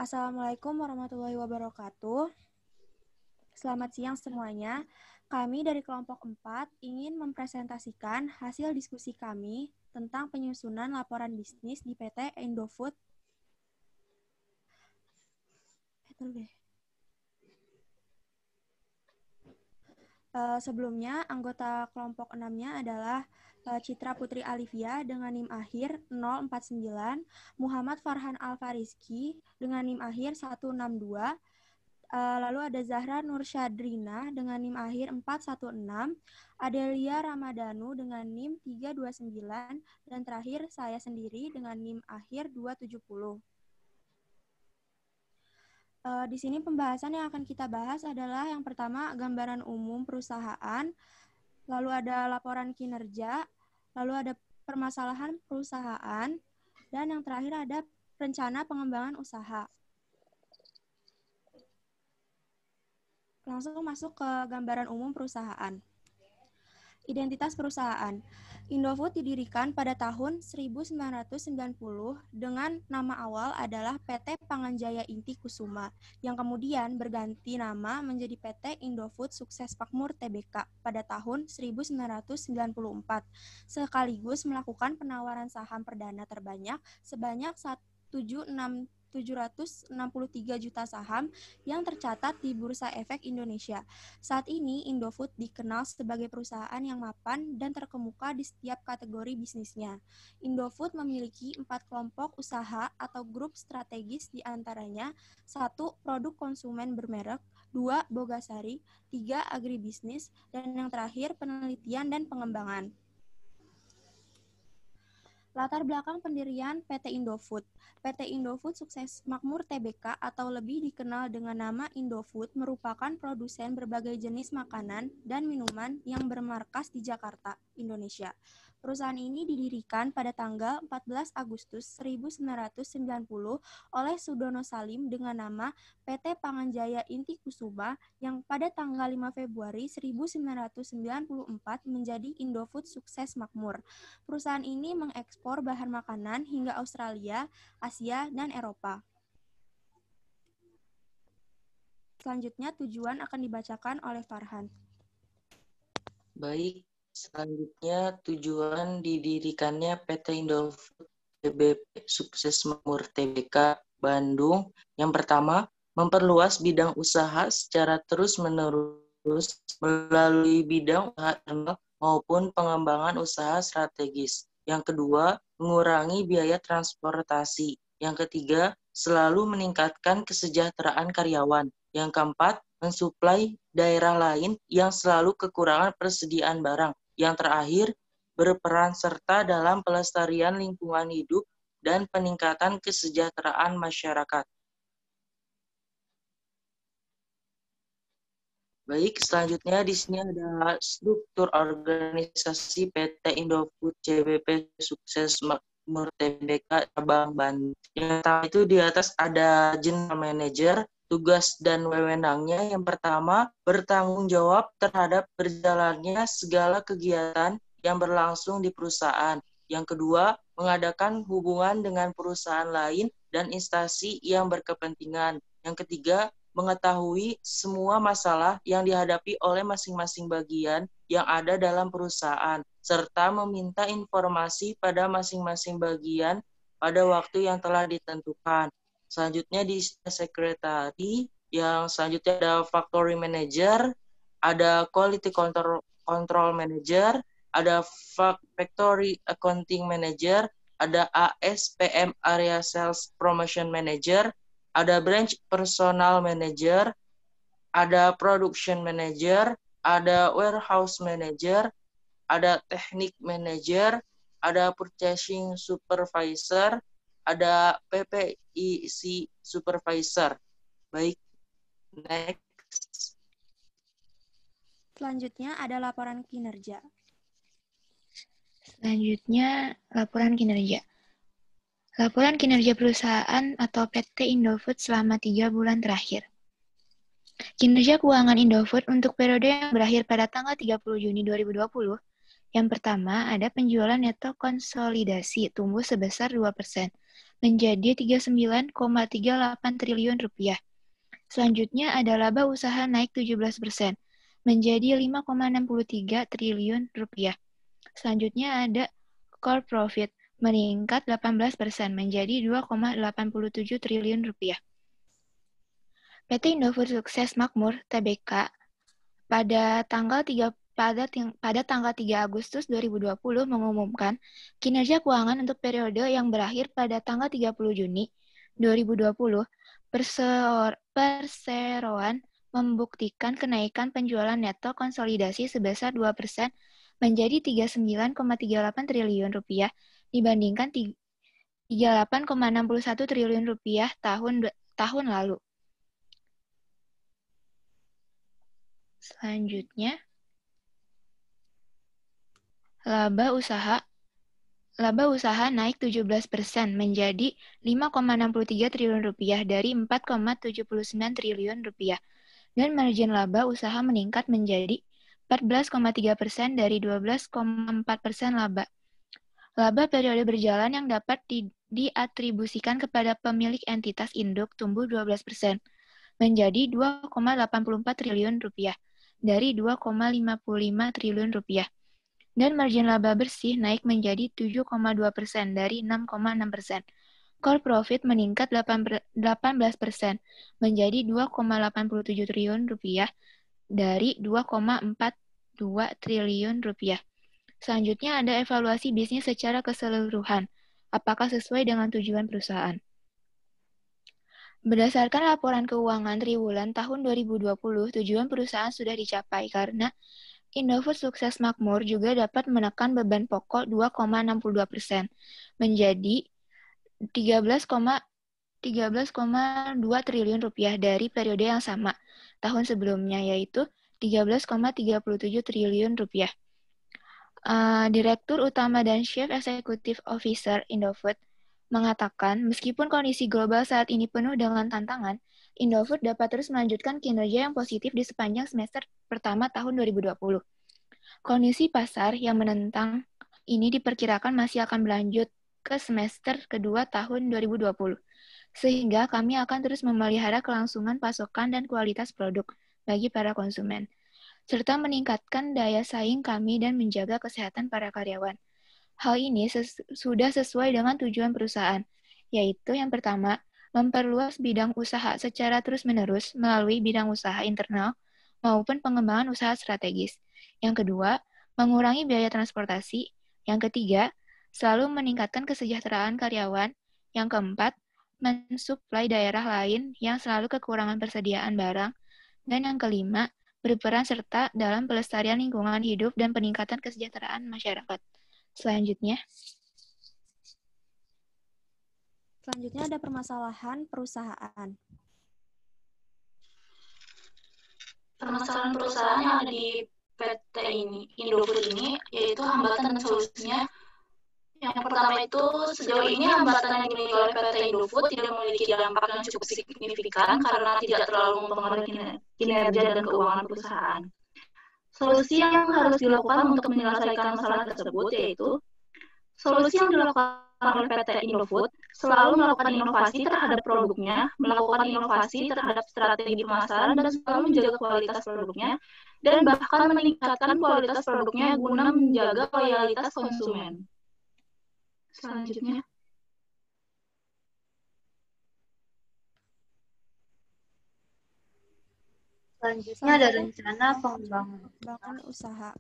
Assalamualaikum warahmatullahi wabarakatuh. Selamat siang semuanya. Kami dari kelompok 4 ingin mempresentasikan hasil diskusi kami tentang penyusunan laporan bisnis di PT Indofood. Sebelumnya, anggota kelompok 6-nya adalah Citra Putri Alivia dengan NIM akhir 049, Muhammad Farhan Alfariski dengan NIM akhir 162, lalu ada Zahra Nursyadrina dengan NIM akhir 416, Adelia Ramadhanu dengan NIM 329, dan terakhir saya sendiri dengan NIM akhir 270. Di sini pembahasan yang akan kita bahas adalah yang pertama gambaran umum perusahaan, lalu ada laporan kinerja, lalu ada permasalahan perusahaan, dan yang terakhir ada rencana pengembangan usaha. Langsung masuk ke gambaran umum perusahaan. Identitas perusahaan. Indofood didirikan pada tahun 1990 dengan nama awal adalah PT Panganjaya Inti Kusuma, yang kemudian berganti nama menjadi PT Indofood Sukses Makmur Tbk pada tahun 1994, sekaligus melakukan penawaran saham perdana terbanyak sebanyak 763 juta saham yang tercatat di Bursa Efek Indonesia. Saat ini, Indofood dikenal sebagai perusahaan yang mapan dan terkemuka di setiap kategori bisnisnya. Indofood memiliki 4 kelompok usaha atau grup strategis, di antaranya 1. Produk konsumen bermerek, 2. Bogasari, 3. Agribisnis, dan yang terakhir penelitian dan pengembangan. Latar belakang pendirian PT Indofood. PT Indofood Sukses Makmur Tbk atau lebih dikenal dengan nama Indofood merupakan produsen berbagai jenis makanan dan minuman yang bermarkas di Jakarta, Indonesia. Perusahaan ini didirikan pada tanggal 14 Agustus 1990 oleh Sudono Salim dengan nama PT Panganjaya Inti Kusuma yang pada tanggal 5 Februari 1994 menjadi Indofood Sukses Makmur. Perusahaan ini mengekspor bahan makanan hingga Australia, Asia, dan Eropa. Selanjutnya tujuan akan dibacakan oleh Farhan. Baik, selanjutnya tujuan didirikannya PT Indofood GBP Sukses Makmur Tbk Bandung. Yang pertama, memperluas bidang usaha secara terus-menerus melalui bidang usaha internal maupun pengembangan usaha strategis. Yang kedua, mengurangi biaya transportasi. Yang ketiga, selalu meningkatkan kesejahteraan karyawan. Yang keempat, mensuplai daerah lain yang selalu kekurangan persediaan barang. Yang terakhir, berperan serta dalam pelestarian lingkungan hidup dan peningkatan kesejahteraan masyarakat. Baik, selanjutnya di sini ada struktur organisasi PT Indofood GBP Sukses Makmur Tbk Cabang Bandung. Yang pertama itu di atas ada General Manager, tugas dan wewenangnya. Yang pertama, bertanggung jawab terhadap berjalannya segala kegiatan yang berlangsung di perusahaan. Yang kedua, mengadakan hubungan dengan perusahaan lain dan instansi yang berkepentingan. Yang ketiga, mengetahui semua masalah yang dihadapi oleh masing-masing bagian yang ada dalam perusahaan, serta meminta informasi pada masing-masing bagian pada waktu yang telah ditentukan. Selanjutnya di sekretari, yang selanjutnya ada factory manager, ada quality control manager, ada factory accounting manager, ada ASPM area sales promotion manager, ada branch personal manager, ada production manager, ada warehouse manager, ada teknik manager, ada purchasing supervisor, ada PPIC supervisor. Baik, next. Selanjutnya ada laporan kinerja. Selanjutnya, laporan kinerja. Laporan kinerja perusahaan atau PT Indofood selama 3 bulan terakhir. Kinerja keuangan Indofood untuk periode yang berakhir pada tanggal 30 Juni 2020. Yang pertama, ada penjualan neto konsolidasi tumbuh sebesar 2%. menjadi 39,38 triliun rupiah. Selanjutnya ada laba usaha naik 17%, menjadi 5,63 triliun rupiah. Selanjutnya ada core profit, meningkat 18%, menjadi 2,87 triliun rupiah. PT Indofood Sukses Makmur (Tbk) pada tanggal 3 Agustus 2020 mengumumkan kinerja keuangan untuk periode yang berakhir pada tanggal 30 Juni 2020. Perseroan membuktikan kenaikan penjualan neto konsolidasi sebesar 2% menjadi 39,38 triliun rupiah dibandingkan 38,61 triliun rupiah tahun lalu. Selanjutnya, laba usaha naik 17% menjadi 5,63 triliun rupiah dari 4,79 triliun rupiah. Dan margin laba usaha meningkat menjadi 14,3% dari 12,4% laba. Laba periode berjalan yang dapat diatribusikan kepada pemilik entitas induk tumbuh 12% menjadi 2,84 triliun rupiah dari 2,55 triliun rupiah. Dan margin laba bersih naik menjadi 7,2% dari 6,6%. Core profit meningkat 18% menjadi 2,87 triliun rupiah dari 2,42 triliun rupiah. Selanjutnya ada evaluasi bisnis secara keseluruhan. Apakah sesuai dengan tujuan perusahaan? Berdasarkan laporan keuangan triwulan tahun 2020, tujuan perusahaan sudah dicapai karena Indofood Sukses Makmur juga dapat menekan beban pokok 2,62% menjadi 13,2 triliun rupiah dari periode yang sama tahun sebelumnya, yaitu 13,37 triliun rupiah. Direktur Utama dan Chief Executive Officer Indofood mengatakan, meskipun kondisi global saat ini penuh dengan tantangan, Indofood dapat terus melanjutkan kinerja yang positif di sepanjang semester pertama tahun 2020. Kondisi pasar yang menentang ini diperkirakan masih akan berlanjut ke semester kedua tahun 2020, sehingga kami akan terus memelihara kelangsungan pasokan dan kualitas produk bagi para konsumen, serta meningkatkan daya saing kami dan menjaga kesehatan para karyawan. Hal ini sudah sesuai dengan tujuan perusahaan, yaitu yang pertama, memperluas bidang usaha secara terus-menerus melalui bidang usaha internal maupun pengembangan usaha strategis. Yang kedua, mengurangi biaya transportasi. Yang ketiga, selalu meningkatkan kesejahteraan karyawan. Yang keempat, mensuplai daerah lain yang selalu kekurangan persediaan barang. Dan yang kelima, berperan serta dalam pelestarian lingkungan hidup dan peningkatan kesejahteraan masyarakat. Selanjutnya ada permasalahan perusahaan. Permasalahan perusahaan yang ada di PT Indofood ini, yaitu hambatan dan solusinya. Yang pertama itu, sejauh ini hambatan yang dimiliki oleh PT Indofood tidak memiliki dampak yang cukup signifikan karena tidak terlalu mempengaruhi kinerja dan keuangan perusahaan. Solusi yang harus dilakukan untuk menyelesaikan masalah tersebut yaitu solusi yang dilakukan oleh PT Indofood selalu melakukan inovasi terhadap produknya, melakukan inovasi terhadap strategi pemasaran, dan selalu menjaga kualitas produknya, dan bahkan meningkatkan kualitas produknya guna menjaga loyalitas konsumen. Selanjutnya ada rencana pengembangan usaha.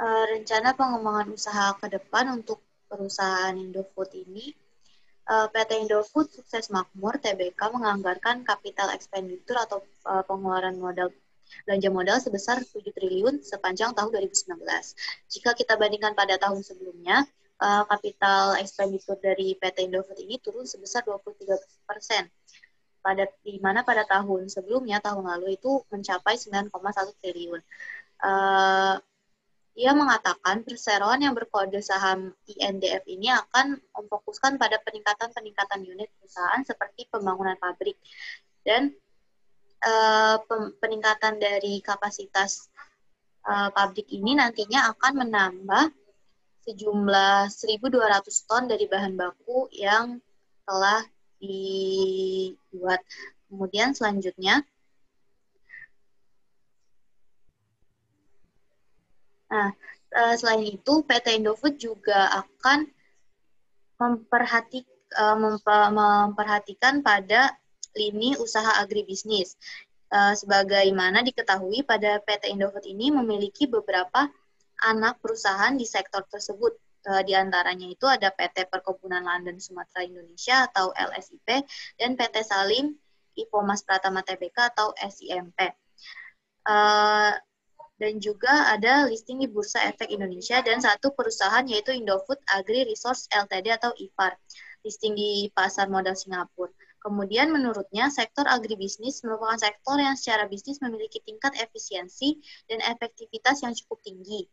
Rencana pengembangan usaha ke depan untuk perusahaan Indofood ini, PT Indofood Sukses Makmur (Tbk) menganggarkan capital expenditure atau pengeluaran belanja modal sebesar 7 triliun sepanjang tahun 2019. Jika kita bandingkan pada tahun sebelumnya, capital expenditure dari PT Indofood ini turun sebesar 23%. Di mana pada tahun sebelumnya, tahun lalu itu mencapai 9,1 triliun. Ia mengatakan perseroan yang berkode saham INDF ini akan memfokuskan pada peningkatan unit perusahaan seperti pembangunan pabrik dan peningkatan dari kapasitas pabrik ini nantinya akan menambah sejumlah 1.200 ton dari bahan baku yang telah dibuat. Kemudian selanjutnya, selain itu PT Indofood juga akan memperhatikan pada lini usaha agribisnis. Sebagaimana diketahui, pada PT Indofood ini memiliki beberapa anak perusahaan di sektor tersebut. Di antaranya itu ada PT Perkebunan Lahan dan Sumatera Indonesia atau LSIP dan PT Salim Ipomas Pratama Tbk atau SIMP. Dan juga ada listing di Bursa Efek Indonesia dan satu perusahaan yaitu Indofood Agri Resource Ltd atau IFAR, listing di pasar modal Singapura. Kemudian menurutnya sektor agribisnis merupakan sektor yang secara bisnis memiliki tingkat efisiensi dan efektivitas yang cukup tinggi.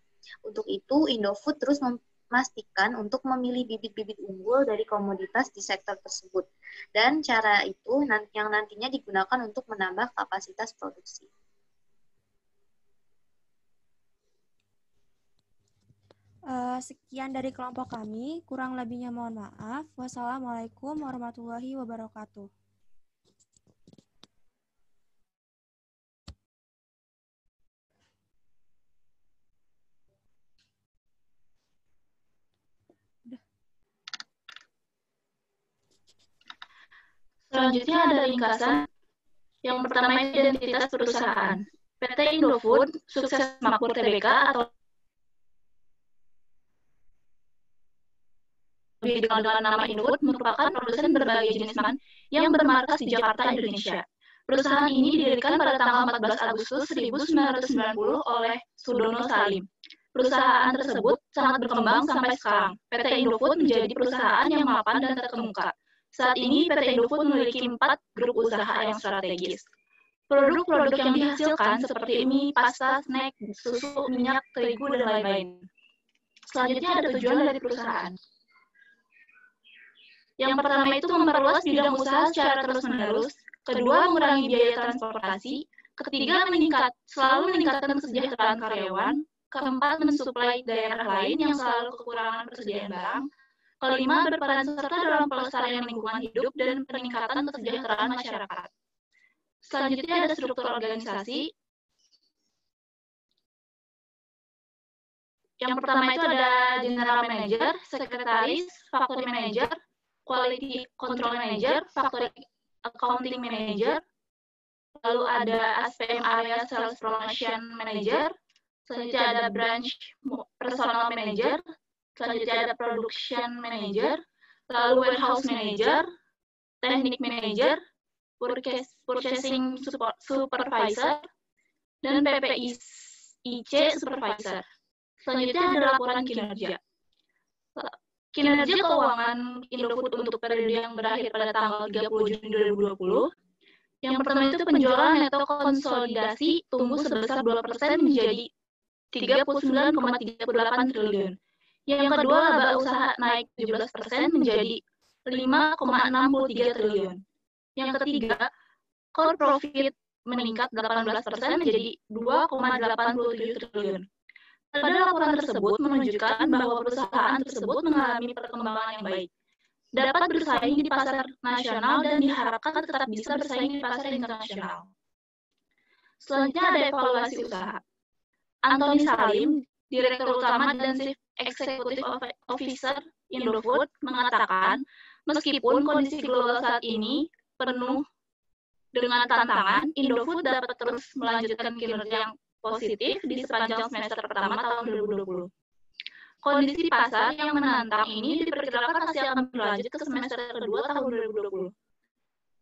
Untuk itu, Indofood terus memastikan untuk memilih bibit-bibit unggul dari komoditas di sektor tersebut. Dan cara itu yang nantinya digunakan untuk menambah kapasitas produksi. Sekian dari kelompok kami, kurang lebihnya mohon maaf. Wassalamualaikum warahmatullahi wabarakatuh. Selanjutnya ada ringkasan. Yang pertama identitas perusahaan. PT Indofood Sukses Makmur Tbk atau lebih dikenal dengan nama Indofood merupakan produsen berbagai jenis makanan yang bermarkas di Jakarta, Indonesia. Perusahaan ini didirikan pada tanggal 14 Agustus 1990 oleh Sudono Salim. Perusahaan tersebut sangat berkembang sampai sekarang. PT Indofood menjadi perusahaan yang mapan dan terkemuka. Saat ini PT Indofood memiliki 4 grup usaha yang strategis. Produk-produk yang dihasilkan seperti mie, pasta, snack, susu, minyak, terigu, dan lain-lain. Selanjutnya ada tujuan dari perusahaan. Yang pertama itu memperluas bidang usaha secara terus-menerus. Kedua, mengurangi biaya transportasi. Ketiga, selalu meningkatkan kesejahteraan karyawan. Keempat, mensuplai daerah lain yang selalu kekurangan persediaan barang. Kelima, berperan serta dalam pelestarian lingkungan hidup dan peningkatan kesejahteraan masyarakat. Selanjutnya ada struktur organisasi. Yang pertama itu ada General Manager, Sekretaris, Factory Manager, Quality Control Manager, Factory Accounting Manager, lalu ada ASPM Area Sales Promotion Manager, selanjutnya ada Branch Personal Manager, selanjutnya ada Production Manager, lalu Warehouse Manager, Technic Manager, Purchasing Supervisor, dan PPIC Supervisor. Selanjutnya ada laporan kinerja. Kinerja keuangan Indofood untuk periode yang berakhir pada tanggal 30 Juni 2020. Yang pertama itu penjualan neto konsolidasi tumbuh sebesar 2% menjadi 39,38 triliun. Yang kedua, laba usaha naik 17% menjadi 5,63 triliun. Yang ketiga, core profit meningkat 18% menjadi 2,87 triliun. Pada laporan tersebut menunjukkan bahwa perusahaan tersebut mengalami perkembangan yang baik, dapat bersaing di pasar nasional dan diharapkan tetap bisa bersaing di pasar internasional. Selanjutnya ada evaluasi usaha. Antoni Salim, Direktur Utama dan Chief Executive Officer Indofood, mengatakan, meskipun kondisi global saat ini penuh dengan tantangan, Indofood dapat terus melanjutkan kinerja yang positif di sepanjang semester pertama tahun 2020. Kondisi pasar yang menantang ini diperkirakan masih akan berlanjut ke semester kedua tahun 2020.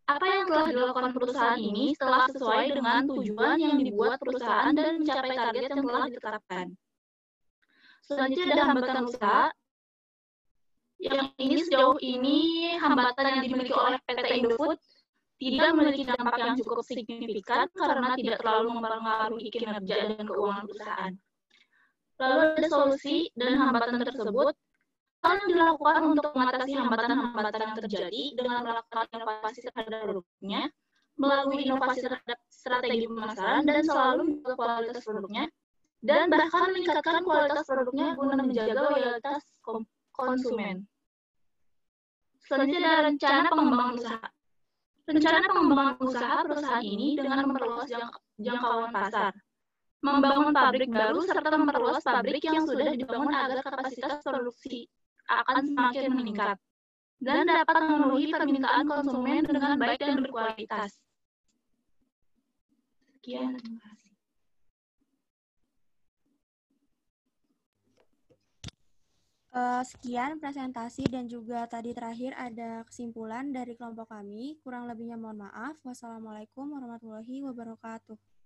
Apa yang telah dilakukan perusahaan ini telah sesuai dengan tujuan yang dibuat perusahaan dan mencapai target yang telah ditetapkan. Selanjutnya ada hambatan usaha. Yang ini sejauh ini hambatan yang dimiliki oleh PT Indofood tidak memiliki dampak yang cukup signifikan karena tidak terlalu mempengaruhi kinerja dan keuangan perusahaan. Lalu ada solusi dan hambatan tersebut. Hal yang dilakukan untuk mengatasi hambatan-hambatan yang terjadi dengan melakukan inovasi terhadap produknya, melalui inovasi terhadap strategi pemasaran dan selalu menjaga kualitas produknya, dan bahkan meningkatkan kualitas produknya guna menjaga loyalitas konsumen. Selanjutnya ada rencana pengembangan usaha. Rencana pengembangan usaha perusahaan ini dengan memperluas jangkauan pasar, membangun pabrik baru, serta memperluas pabrik yang sudah dibangun agar kapasitas produksi akan semakin meningkat dan dapat memenuhi permintaan konsumen dengan baik dan berkualitas. Sekian, terima kasih. Sekian presentasi dan juga tadi terakhir ada kesimpulan dari kelompok kami. Kurang lebihnya mohon maaf. Wassalamualaikum warahmatullahi wabarakatuh.